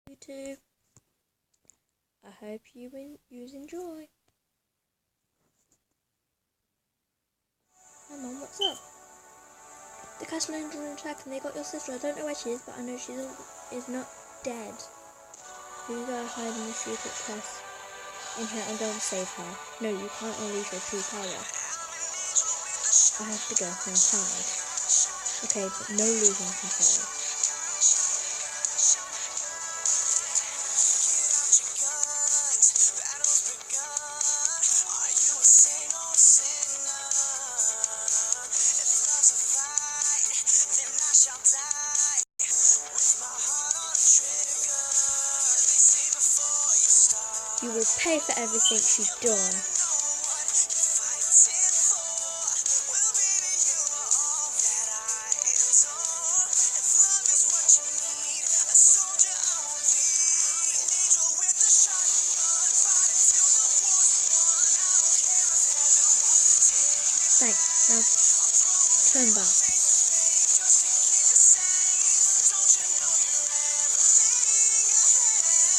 YouTube. I hope you enjoy. Hey Mum, what's up? The Castellans are attack and they got your sister. I don't know where she is, but I know she is not dead. You gotta hide in the secret place in here and go and save her. No, you can't unleash your true power. I have to go now. Hide. Okay, but no losing control. You will pay for everything she's done. Thanks. Now turn back.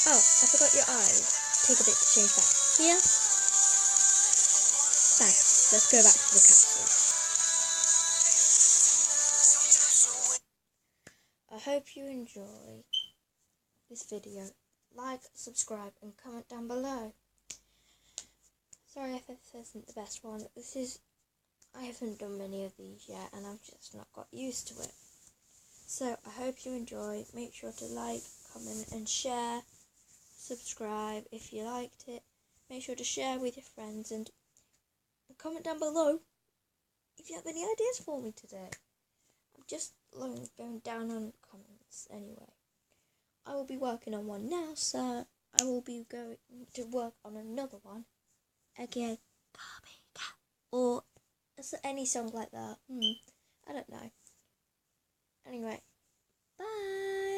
Oh, I forgot your eyes. Take a bit to change back. Here. Thanks. Let's go back to the capsule. I hope you enjoy this video. Like, subscribe, and comment down below. Sorry if this isn't the best one. I haven't done many of these yet, and I've just not got used to it. So I hope you enjoy. Make sure to like, comment, and share. Subscribe if you liked it. Make sure to share with your friends and comment down below if you have any ideas for me today. I'm just going down on comments anyway. I will be working on one now, so I will be going to work on another one. Again, copycat or any song like that. I don't know. Anyway, bye.